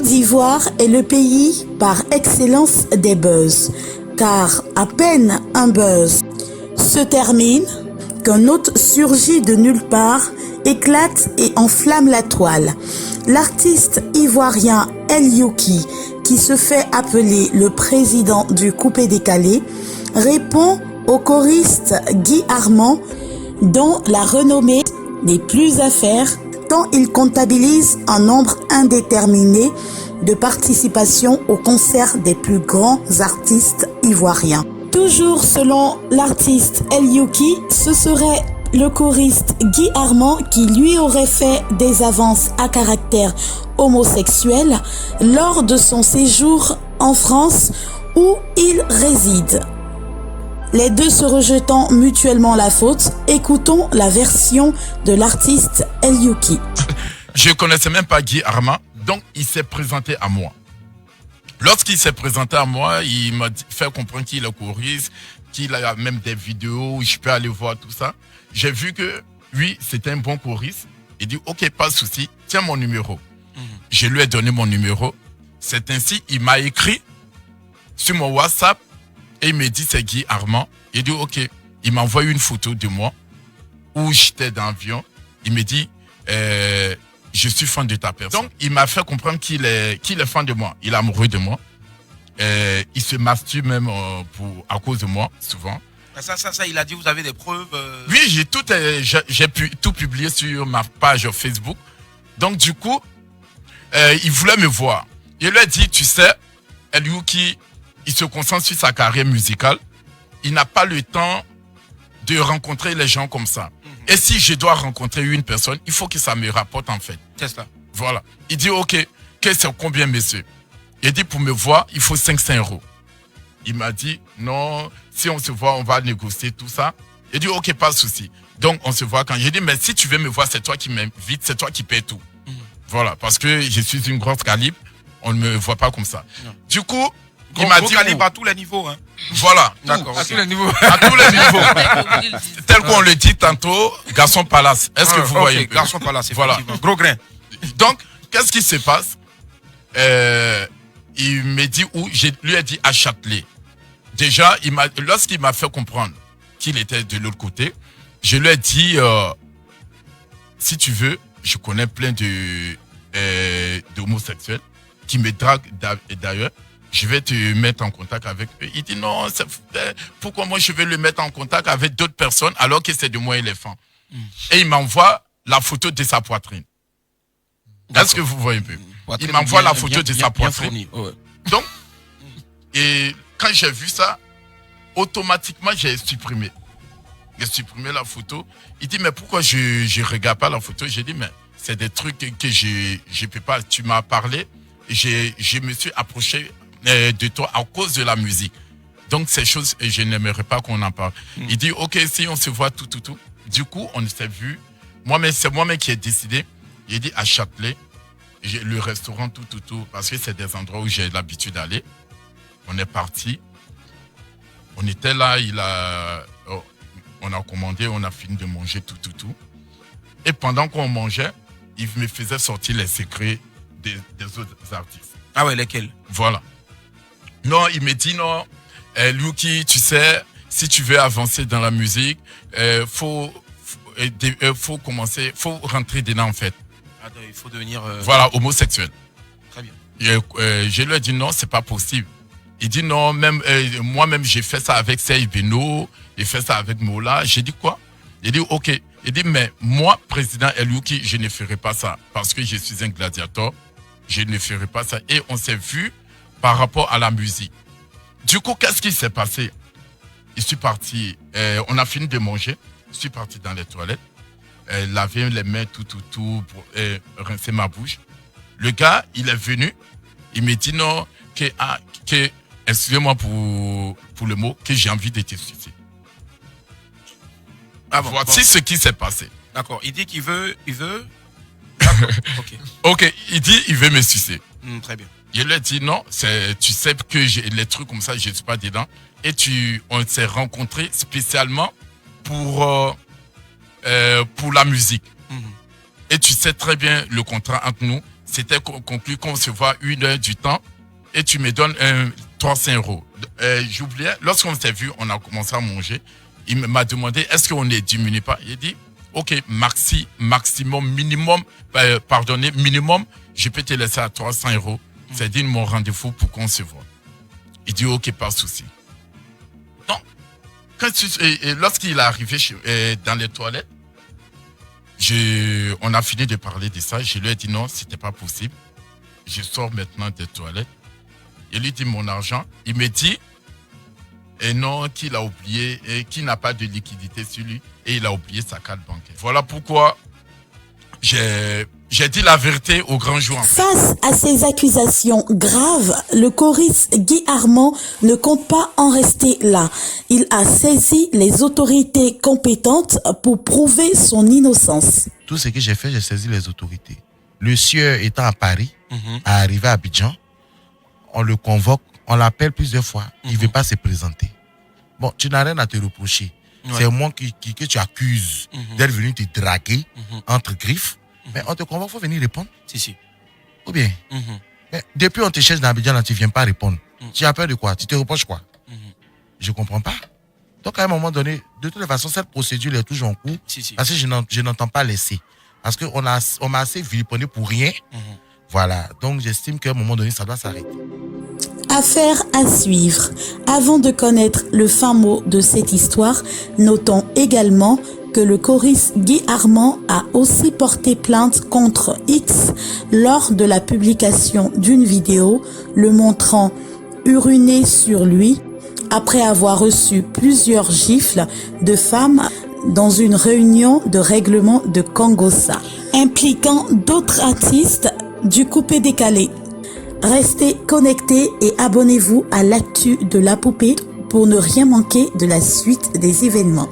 d'Ivoire est le pays par excellence des buzz, car à peine un buzz se termine qu'un autre surgit de nulle part, éclate et enflamme la toile. L'artiste ivoirien El Youki, qui se fait appeler le président du coupé-décalé, répond au choriste Guy Armand, dont la renommée n'est plus à faire tant il comptabilise un nombre indéterminé de participations au concert des plus grands artistes ivoiriens. Toujours selon l'artiste El Youki, ce serait le choriste Guy Armand qui lui aurait fait des avances à caractère homosexuel lors de son séjour en France où il réside. Les deux se rejetant mutuellement la faute, écoutons la version de l'artiste El Youki. Je ne connaissais même pas Guy Armand, donc il s'est présenté à moi. Lorsqu'il s'est présenté à moi, il m'a fait comprendre qu'il est choriste, qu'il a même des vidéos où je peux aller voir tout ça. J'ai vu que lui, c'était un bon choriste. Il dit, ok, pas de souci, tiens mon numéro. Je lui ai donné mon numéro. C'est ainsi, il m'a écrit sur mon WhatsApp et il me dit, c'est Guy Armand. Il dit, ok. Il m'a envoyé une photo de moi où j'étais dans l'avion. Il me dit, je suis fan de ta personne. Donc, il m'a fait comprendre qu'il est fan de moi. Il est amoureux de moi. Il se masturbe même à cause de moi, souvent. Ça, il a dit, vous avez des preuves Oui, j'ai pu tout publier sur ma page Facebook. Donc, du coup, il voulait me voir. Il lui a dit, tu sais, El Youki, il se concentre sur sa carrière musicale. Il n'a pas le temps de rencontrer les gens comme ça. Et si je dois rencontrer une personne, il faut que ça me rapporte en fait. C'est ça. Voilà. Il dit, ok, c'est combien, monsieur? Il dit, pour me voir, il faut 500 €. Il m'a dit, non, si on se voit, on va négocier tout ça. Il dit, ok, pas de souci. Donc, on se voit quand. J'ai dit, mais si tu veux me voir, c'est toi qui m'invite, c'est toi qui paie tout. Voilà, parce que je suis une grosse calibre, on ne me voit pas comme ça. Non. Du coup, il m'a dit... calibre à tous les niveaux. Hein. Voilà. D'accord. À tous les niveaux. À tous les niveaux. Tel qu'on le dit tantôt, garçon palace. Est-ce que vous voyez? Garçon palace, voilà. Gros grain. Donc, qu'est-ce qui se passe? Il me dit où? Je lui ai dit à Châtelet. Déjà, lorsqu'il m'a fait comprendre qu'il était de l'autre côté, je lui ai dit, si tu veux, je connais plein d'homosexuels qui me draguent d'ailleurs. Je vais te mettre en contact avec eux. Il dit non, pourquoi moi je vais le mettre en contact avec d'autres personnes alors que c'est de moi éléphant. Et il m'envoie la photo de sa poitrine. Est-ce que vous voyez un peu? Il m'envoie la photo de sa poitrine. Ouais. Donc, et quand j'ai vu ça, automatiquement j'ai supprimé. J'ai supprimé la photo. Il dit mais pourquoi je ne regarde pas la photo? J'ai dit mais c'est des trucs que je peux pas. Tu m'as parlé, je me suis approché de toi à cause de la musique. Donc ces choses, je n'aimerais pas qu'on en parle. Il dit ok, si on se voit tout. Du coup, on s'est vu. Moi-même, c'est moi-même qui ai décidé. Il dit à Châtelet, le restaurant tout, parce que c'est des endroits où j'ai l'habitude d'aller. On est parti. On était là, on a commandé, on a fini de manger tout. Et pendant qu'on mangeait, il me faisait sortir les secrets des autres artistes. Ah ouais, lesquels? Voilà. Non, il me dit non, Youki, tu sais, si tu veux avancer dans la musique, faut rentrer dedans en fait. Attends, il faut devenir... Voilà, homosexuel. Très bien. Je lui ai dit non, c'est pas possible. Il dit non, même moi-même j'ai fait ça avec Serge Beno, j'ai fait ça avec Mola. J'ai dit quoi? Il dit ok. Il dit mais moi, président El Youki, je ne ferai pas ça parce que je suis un gladiateur. Je ne ferai pas ça. Et on s'est vu par rapport à la musique. Du coup, qu'est-ce qui s'est passé? Je suis parti, on a fini de manger. Je suis parti dans les toilettes, laver les mains, tout pour rincer ma bouche. Le gars, il est venu, il me dit non, excusez-moi pour le mot, que j'ai envie de te sucer. Ah bon, voici ce qui s'est passé. D'accord, il dit qu'il veut... Ok, il dit il veut me sucer. Très bien. Je lui ai dit non, tu sais que les trucs comme ça, je ne suis pas dedans. Et on s'est rencontrés spécialement pour la musique. Et tu sais très bien le contrat entre nous, c'était conclu qu'on se voit 1 heure du temps et tu me donnes 300 euros. J'oubliais, lorsqu'on s'est vu, on a commencé à manger. Il m'a demandé, est-ce qu'on ne diminue pas? Il a dit, ok, maximum, minimum, minimum, je peux te laisser à 300 euros. C'est dit mon rendez-vous pour qu'on se voit. Il dit, ok, pas de souci. Donc, lorsqu'il est arrivé dans les toilettes, on a fini de parler de ça. Je lui ai dit non, c'était pas possible. Je sors maintenant des toilettes. Il lui dit mon argent. Il me dit et non, qu'il a oublié et qu'il n'a pas de liquidité sur lui et il a oublié sa carte bancaire. Voilà pourquoi j'ai dit la vérité au grand jour. Face à ces accusations graves, le choriste Guy Armand ne compte pas en rester là. Il a saisi les autorités compétentes pour prouver son innocence. Tout ce que j'ai fait, j'ai saisi les autorités. Le sieur étant à Paris, arrivé à Abidjan, on le convoque, on l'appelle plusieurs fois, il ne veut pas se présenter. Bon, tu n'as rien à te reprocher. Ouais. C'est moi que tu accuses d'être venu te draguer entre griffes. Mais on te convoque, il faut venir répondre. Si. Ou bien, mais depuis on te cherche dans Abidjan, là, tu ne viens pas répondre. Tu as peur de quoi? Tu te reproches quoi? Je ne comprends pas. Donc à un moment donné, de toute façon, cette procédure est toujours en cours. Parce que je n'entends pas laisser. Parce qu'on m'a assez vilipendé pour rien. Voilà. Donc j'estime qu'à un moment donné, ça doit s'arrêter. Affaire à suivre. Avant de connaître le fin mot de cette histoire, notons également que le choriste Guy Armand a aussi porté plainte contre X lors de la publication d'une vidéo le montrant uriner sur lui après avoir reçu plusieurs gifles de femmes dans une réunion de règlement de Congossa, impliquant d'autres artistes du coupé-décalé. Restez connectés et abonnez-vous à l'actu de la poupée pour ne rien manquer de la suite des événements.